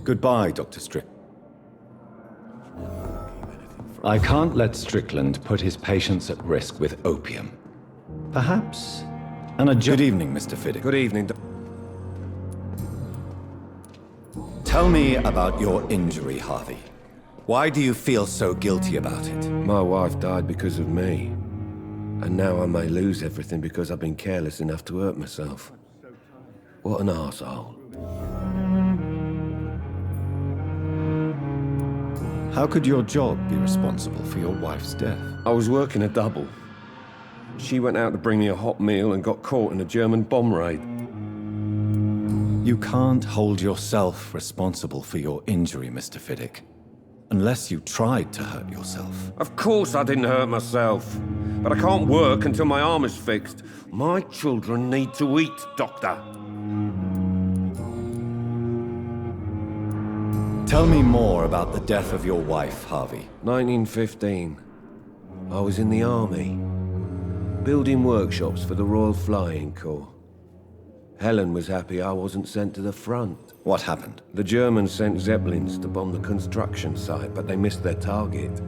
Goodbye, Dr. Strickland. I can't let Strickland put his patients at risk with opium. Perhaps Good evening, Mr. Fiddick. Good evening, Tell me about your injury, Harvey. Why do you feel so guilty about it? My wife died because of me. And now I may lose everything because I've been careless enough to hurt myself. What an arsehole. How could your job be responsible for your wife's death? I was working a double. She went out to bring me a hot meal and got caught in a German bomb raid. You can't hold yourself responsible for your injury, Mr. Fiddick. Unless you tried to hurt yourself. Of course I didn't hurt myself. But I can't work until my arm is fixed. My children need to eat, Doctor. Tell me more about the death of your wife, Harvey. 1915. I was in the army, building workshops for the Royal Flying Corps. Helen was happy I wasn't sent to the front. What happened? The Germans sent Zeppelins to bomb the construction site, but they missed their target.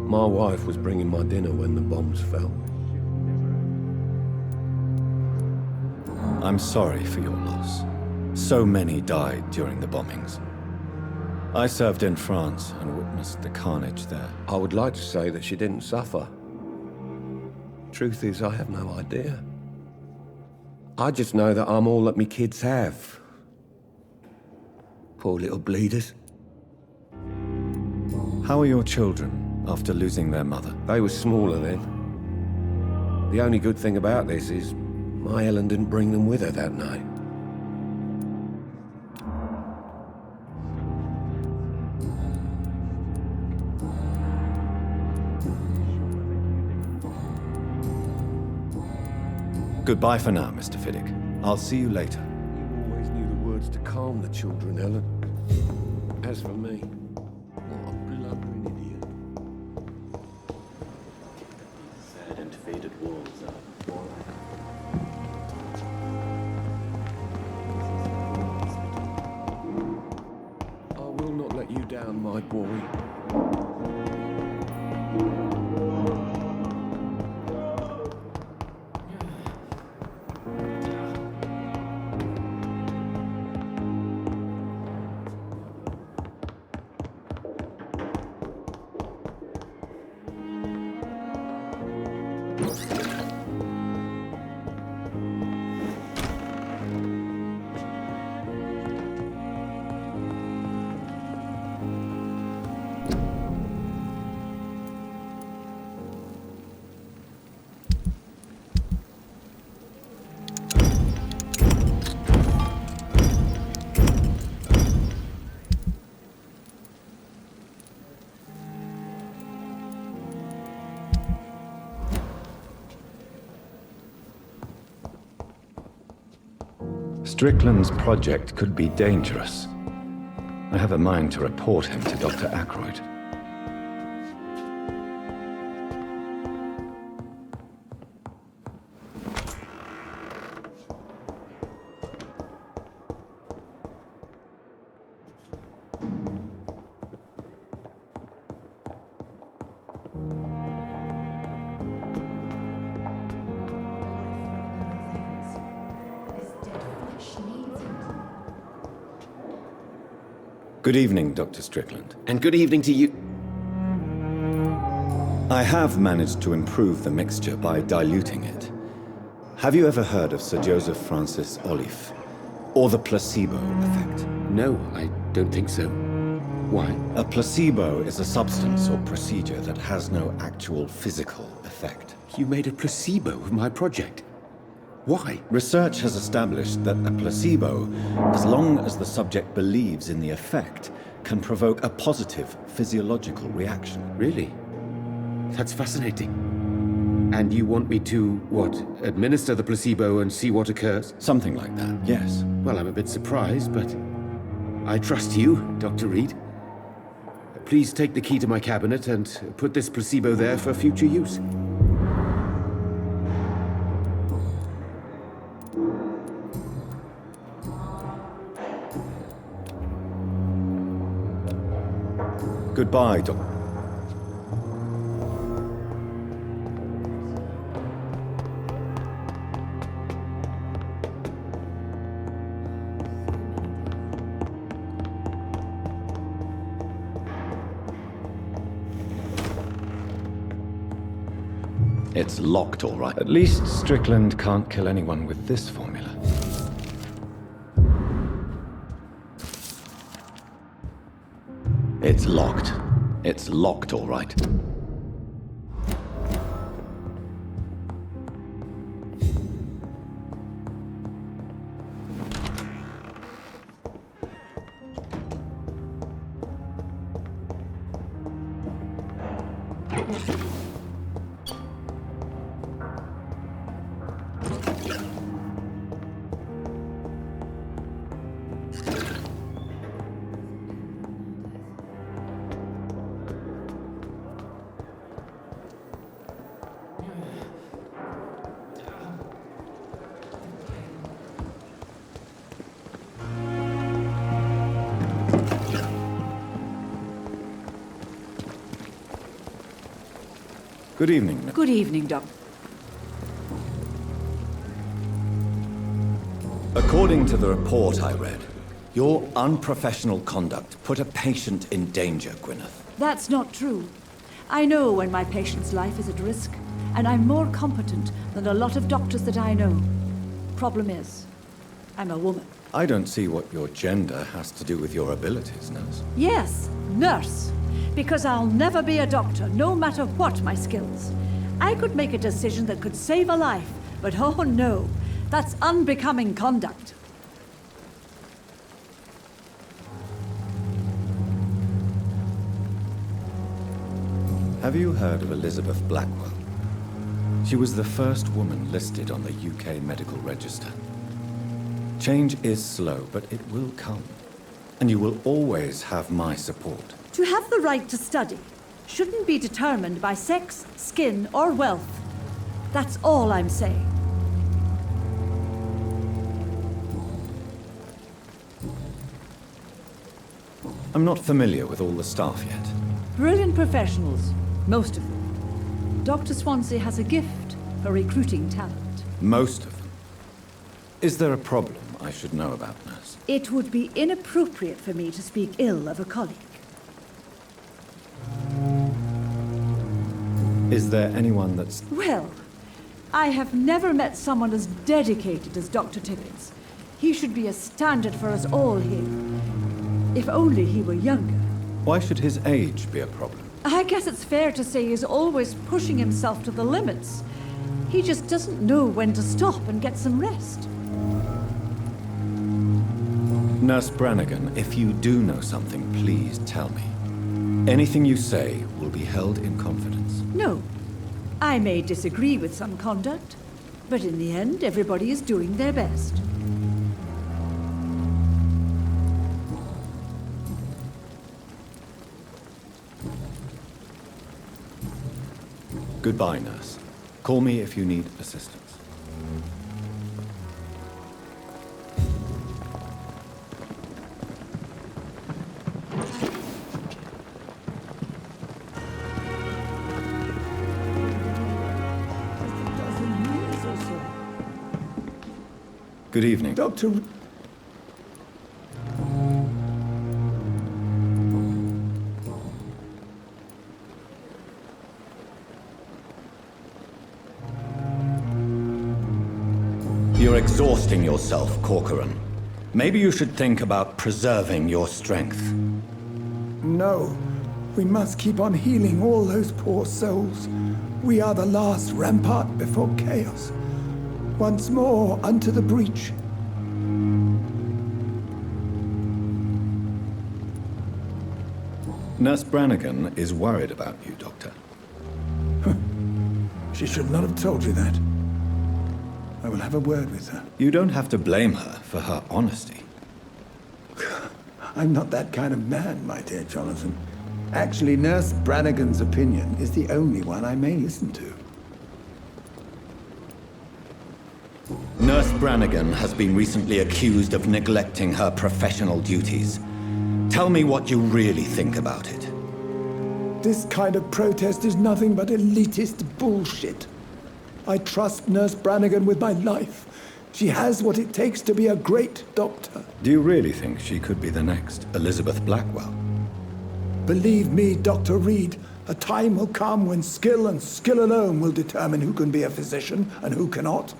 My wife was bringing my dinner when the bombs fell. I'm sorry for your loss. So many died during the bombings. I served in France and witnessed the carnage there. I would like to say that she didn't suffer. Truth is, I have no idea. I just know that I'm all that me kids have. Poor little bleeders. How are your children after losing their mother? They were smaller then. The only good thing about this is my Helen didn't bring them with her that night. Goodbye for now, Mr. Fiddick. I'll see you later. You always knew the words to calm the children, Helen. As for me, what a blubbering idiot. Sad and faded walls are I will not let you down, my boy. Strickland's project could be dangerous. I have a mind to report him to Dr. Aykroyd. Good evening, Dr. Strickland. And good evening to you. I have managed to improve the mixture by diluting it. Have you ever heard of Sir Joseph Francis Olive, or the placebo effect? No, I don't think so. Why? A placebo is a substance or procedure that has no actual physical effect. You made a placebo of my project. Why? Research has established that a placebo, as long as the subject believes in the effect, can provoke a positive physiological reaction. Really? That's fascinating. And you want me to, what, administer the placebo and see what occurs? Something like that, yes. Well, I'm a bit surprised, but I trust you, Dr. Reed. Please take the key to my cabinet and put this placebo there for future use. Goodbye, Doc. It's locked, all right. At least Strickland can't kill anyone with this formula. It's locked. It's locked, all right. Good evening. Good evening, Doc. According to the report I read, your unprofessional conduct put a patient in danger, Gwyneth. That's not true. I know when my patient's life is at risk, and I'm more competent than a lot of doctors that I know. Problem is, I'm a woman. I don't see what your gender has to do with your abilities, nurse. Yes, nurse. Because I'll never be a doctor, no matter what my skills. I could make a decision that could save a life, but oh no, that's unbecoming conduct. Have you heard of Elizabeth Blackwell? She was the first woman listed on the UK Medical Register. Change is slow, but it will come. And you will always have my support. To have the right to study shouldn't be determined by sex, skin, or wealth. That's all I'm saying. I'm not familiar with all the staff yet. Brilliant professionals, most of them. Dr. Swansea has a gift for recruiting talent. Most of them. Is there a problem I should know about, nurse? It would be inappropriate for me to speak ill of a colleague. Is there anyone that's... Well, I have never met someone as dedicated as Dr. Tippins. He should be a standard for us all here. If only he were younger. Why should his age be a problem? I guess it's fair to say he's always pushing himself to the limits. He just doesn't know when to stop and get some rest. Nurse Brannigan, if you do know something, please tell me. Anything you say will be held in confidence. No. I may disagree with some conduct, but in the end, everybody is doing their best. Goodbye, nurse. Call me if you need assistance. Good evening. Doctor... You're exhausting yourself, Corcoran. Maybe you should think about preserving your strength. No. We must keep on healing all those poor souls. We are the last rampart before chaos. Once more unto the breach. Nurse Brannigan is worried about you, Doctor. She should not have told you that. I will have a word with her. You don't have to blame her for her honesty. I'm not that kind of man, my dear Jonathan. Actually, Nurse Brannigan's opinion is the only one I may listen to. Nurse Brannigan has been recently accused of neglecting her professional duties. Tell me what you really think about it. This kind of protest is nothing but elitist bullshit. I trust Nurse Brannigan with my life. She has what it takes to be a great doctor. Do you really think she could be the next Elizabeth Blackwell? Believe me, Dr. Reed, a time will come when skill and skill alone will determine who can be a physician and who cannot.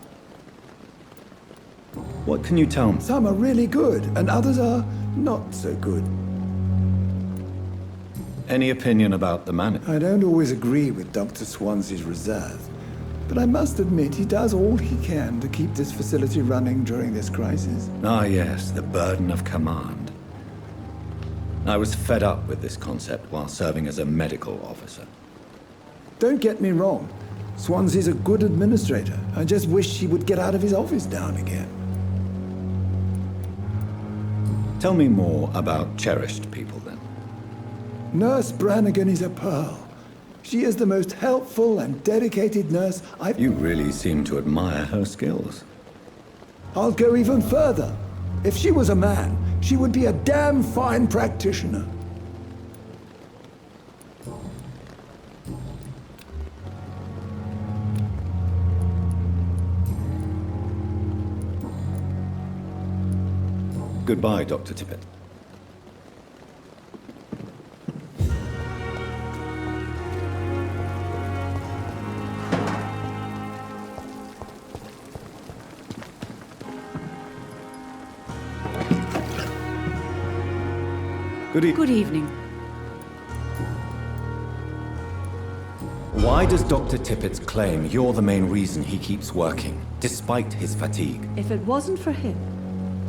What can you tell me? Some are really good, and others are not so good. Any opinion about the manager? I don't always agree with Dr. Swansea's reserve, but I must admit he does all he can to keep this facility running during this crisis. Ah, yes, the burden of command. I was fed up with this concept while serving as a medical officer. Don't get me wrong. Swansea's a good administrator. I just wish he would get out of his office now and again. Tell me more about cherished people, then. Nurse Brannigan is a pearl. She is the most helpful and dedicated nurse I've... You really seem to admire her skills. I'll go even further. If she was a man, she would be a damn fine practitioner. Goodbye, Dr. Tippett. Good evening. Why does Dr. Tippett's claim you're the main reason he keeps working, despite his fatigue? If it wasn't for him,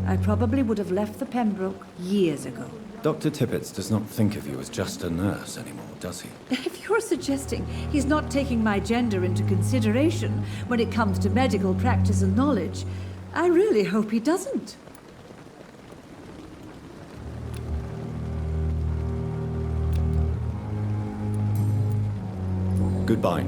I probably would have left the Pembroke years ago. Dr. Tippett does not think of you as just a nurse anymore, does he? If you're suggesting he's not taking my gender into consideration when it comes to medical practice and knowledge, I really hope he doesn't. Goodbye.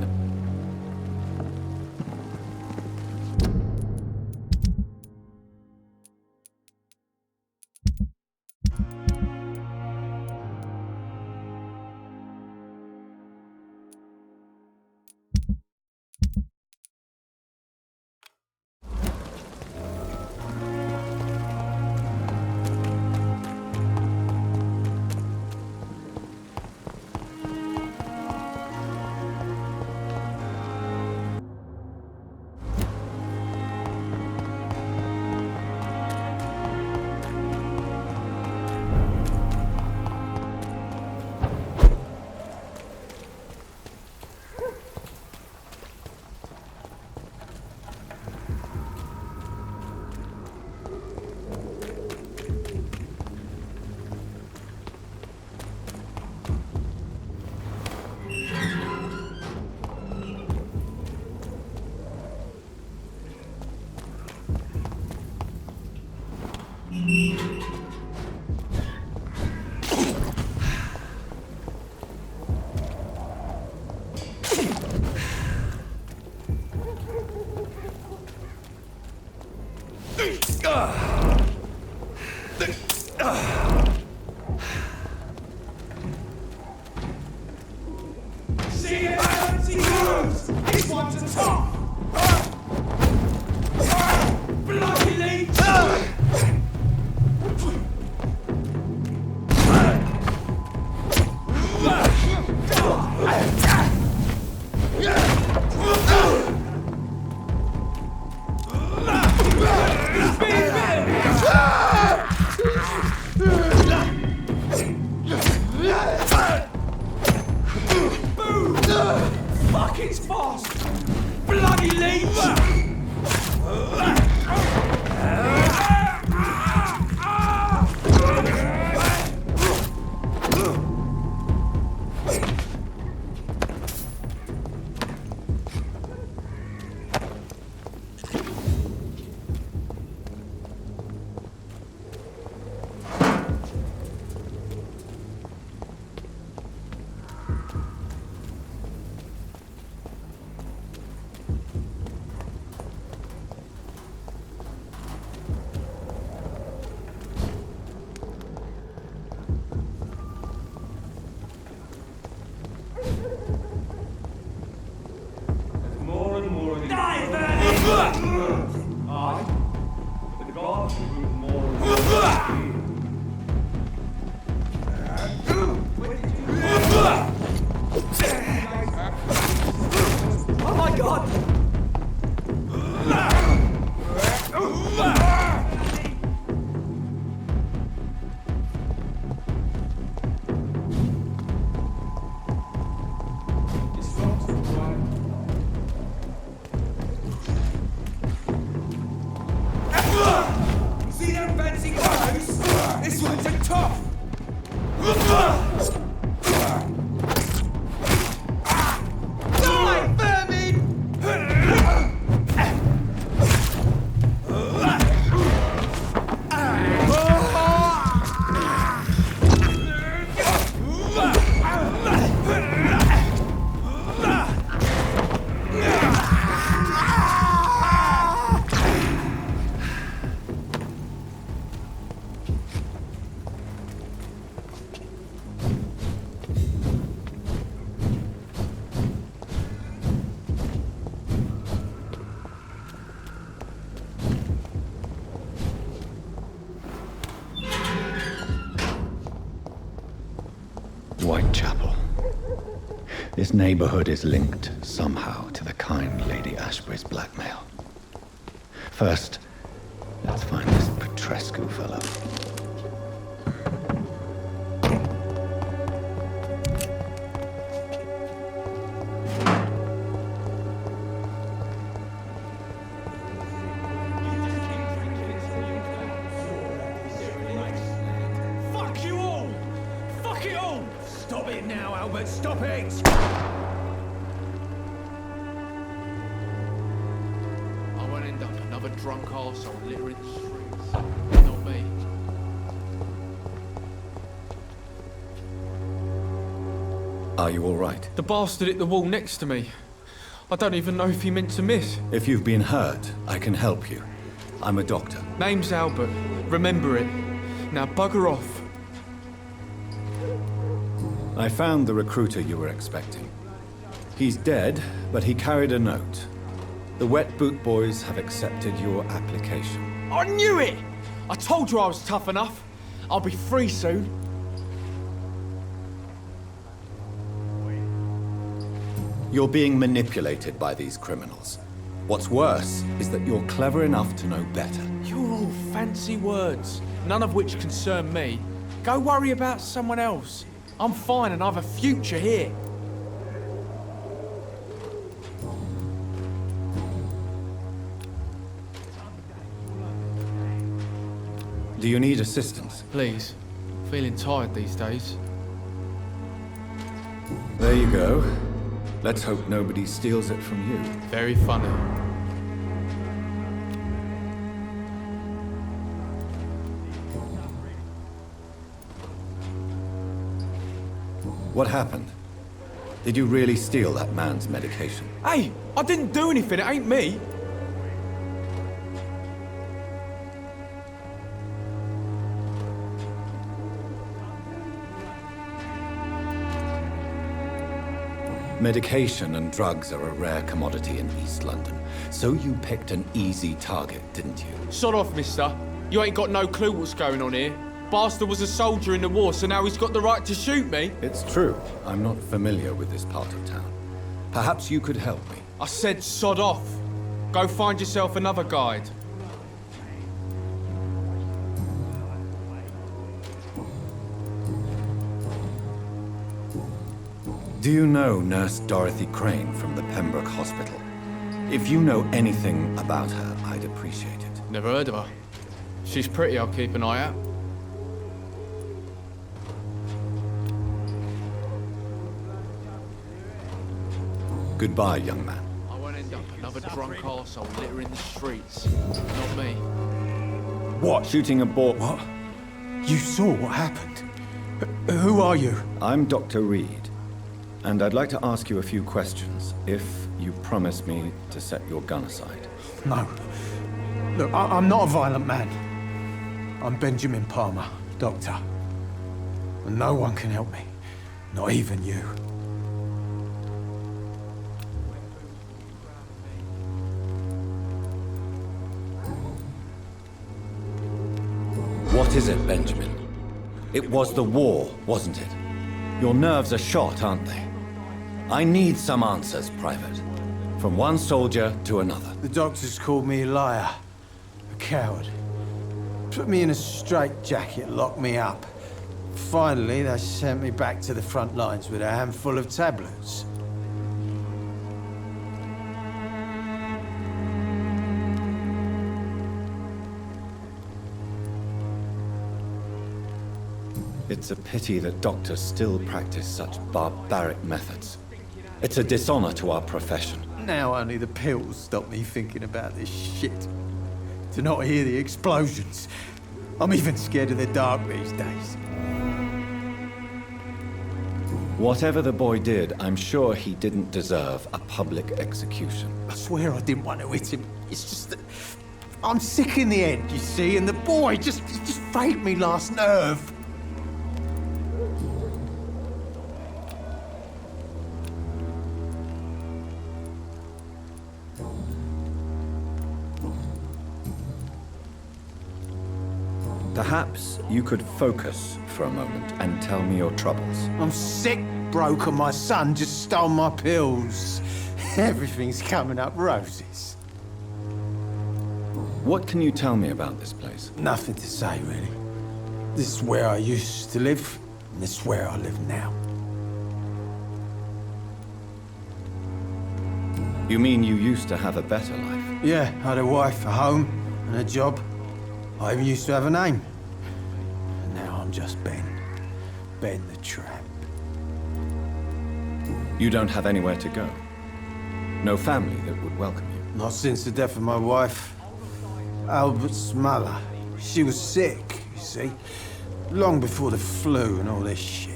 This one's a top! Die, vermin! Whitechapel. This neighborhood is linked somehow to the kind Lady Ashbury's blackmail. First, let's find this Petrescu fellow. Fuck you all! Fuck it all! Stop it now, Albert, stop it! I won't end up another drunk arsehole littering the streets. Not me. Are you all right? The bastard hit the wall next to me. I don't even know if he meant to miss. If you've been hurt, I can help you. I'm a doctor. Name's Albert. Remember it. Now bugger off. I found the recruiter you were expecting. He's dead, but he carried a note. The Wet Boot Boys have accepted your application. I knew it! I told you I was tough enough. I'll be free soon. You're being manipulated by these criminals. What's worse is that you're clever enough to know better. You're all fancy words, none of which concern me. Go worry about someone else. I'm fine and I've a future here. Do you need assistance? Please. Feeling tired these days. There you go. Let's hope nobody steals it from you. Very funny. What happened? Did you really steal that man's medication? Hey, I didn't do anything, it ain't me. Medication and drugs are a rare commodity in East London. So you picked an easy target, didn't you? Sod off, mister. You ain't got no clue what's going on here. Bastard was a soldier in the war, so now he's got the right to shoot me. It's true. I'm not familiar with this part of town. Perhaps you could help me. I said sod off. Go find yourself another guide. Do you know Nurse Dorothy Crane from the Pembroke Hospital? If you know anything about her, I'd appreciate it. Never heard of her. She's pretty, I'll keep an eye out. Goodbye, young man. I won't end up another drunk arsehole littering the streets. Not me. What? Shooting a ball. What? You saw what happened? Who are you? I'm Dr. Reed, and I'd like to ask you a few questions, if you promise me to set your gun aside. No. Look, I'm not a violent man. I'm Benjamin Palmer, doctor. And no one can help me. Not even you. What is it, Benjamin? It was the war, wasn't it? Your nerves are shot, aren't they? I need some answers, Private. From one soldier to another. The doctors called me a liar. A coward. Put me in a straitjacket, locked me up. Finally, they sent me back to the front lines with a handful of tablets. It's a pity that doctors still practice such barbaric methods. It's a dishonor to our profession. Now only the pills stop me thinking about this shit. To not hear the explosions. I'm even scared of the dark these days. Whatever the boy did, I'm sure he didn't deserve a public execution. I swear I didn't want to hit him. It's just that I'm sick in the end, you see, and the boy just frayed me last nerve. Perhaps you could focus for a moment and tell me your troubles. I'm sick, broke, and my son just stole my pills. Everything's coming up roses. What can you tell me about this place? Nothing to say, really. This is where I used to live, and this is where I live now. You mean you used to have a better life? Yeah, I had a wife, a home, and a job. I even used to have a name. And now I'm just Ben. Ben the Tramp. You don't have anywhere to go? No family that would welcome you? Not since the death of my wife. Albert's mother. She was sick, you see. Long before the flu and all this shit.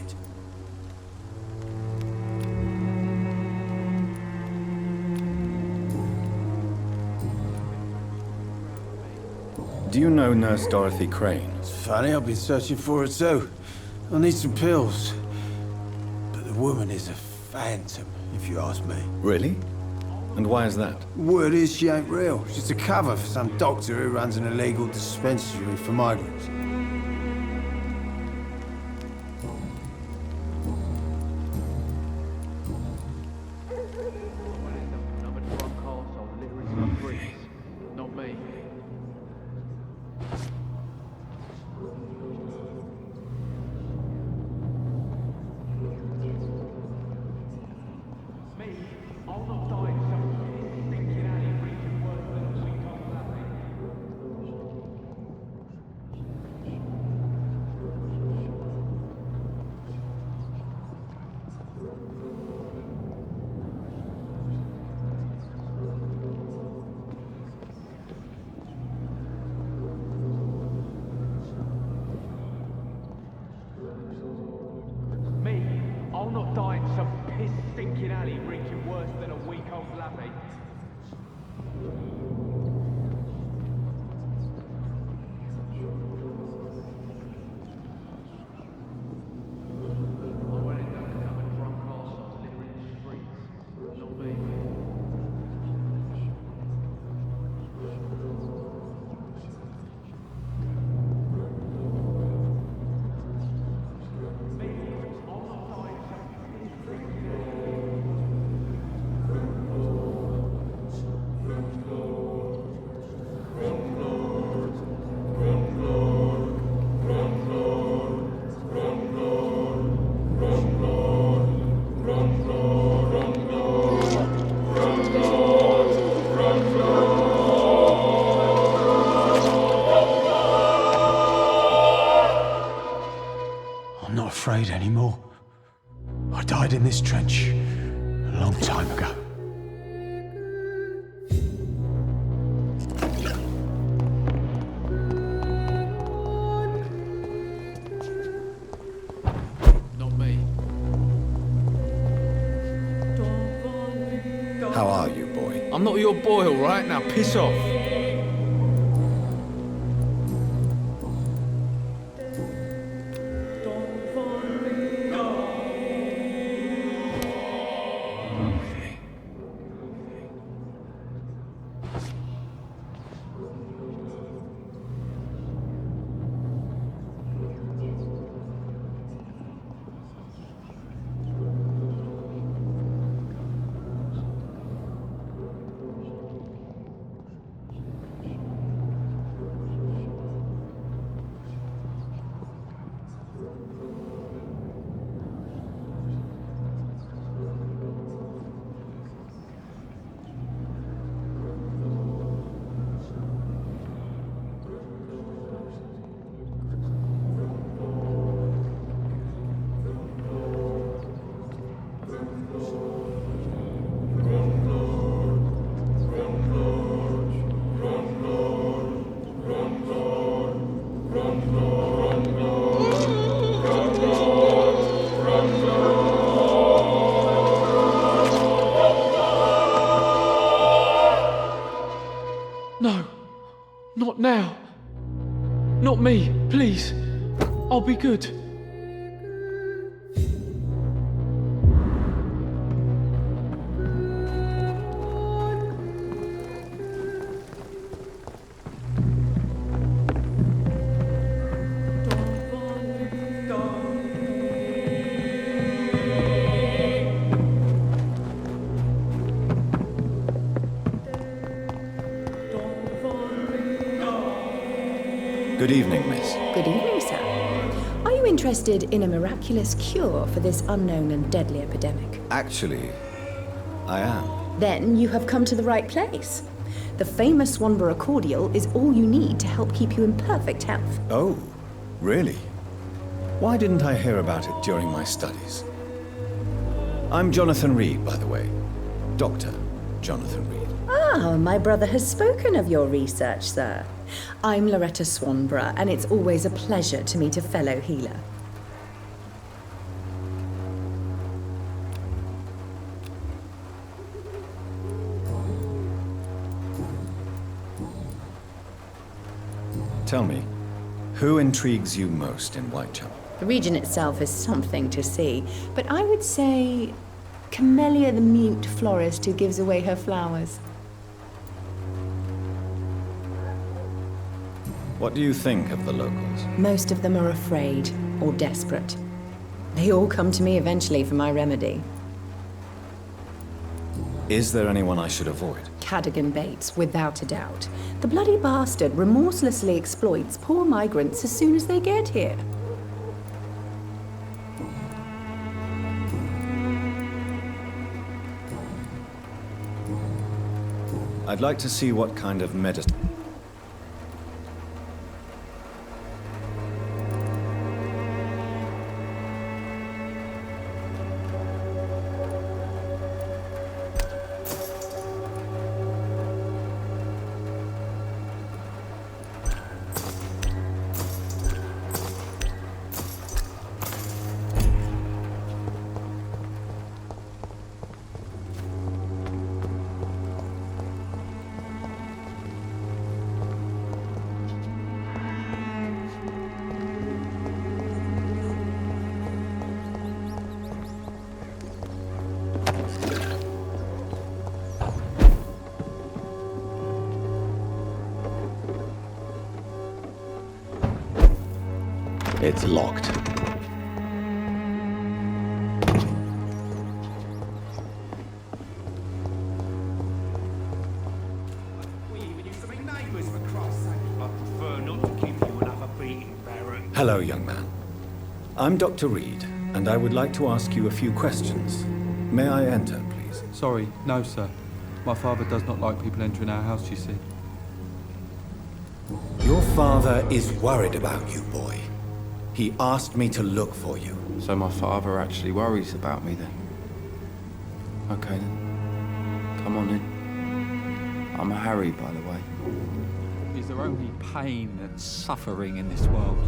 Do you know Nurse Dorothy Crane? It's funny, I've been searching for her too. I need some pills. But the woman is a phantom, if you ask me. Really? And why is that? Word is she ain't real. She's a cover for some doctor who runs an illegal dispensary for migrants. Not me. I'll not die in some piss-stinking alley reeking worse than a week-old lappy. I won't end up becoming a drunk arsehole littering the streets. Not me. I'm not afraid anymore. I died in this trench a long time ago. Not me. How are you, boy? I'm not your boy, all right? Now piss off. Not me, please. I'll be good. Good evening, miss. Good evening, sir. Are you interested in a miraculous cure for this unknown and deadly epidemic? Actually, I am. Then you have come to the right place. The famous Swanborough cordial is all you need to help keep you in perfect health. Oh, really? Why didn't I hear about it during my studies? I'm Jonathan Reed, by the way. Dr. Jonathan Reed. Ah, my brother has spoken of your research, sir. I'm Loretta Swanborough, and it's always a pleasure to meet a fellow healer. Tell me, who intrigues you most in Whitechapel? The region itself is something to see, but I would say Camellia the mute florist who gives away her flowers. What do you think of the locals? Most of them are afraid or desperate. They all come to me eventually for my remedy. Is there anyone I should avoid? Cadogan Bates, without a doubt. The bloody bastard remorselessly exploits poor migrants as soon as they get here. I'd like to see what kind of medicine... It's locked. Hello, young man. I'm Dr. Reed, and I would like to ask you a few questions. May I enter, please? Sorry, no, sir. My father does not like people entering our house, you see. Your father is worried about you, boy. He asked me to look for you. So my father actually worries about me then? Okay then. Come on in. I'm Harry, by the way. Is there only pain and suffering in this world?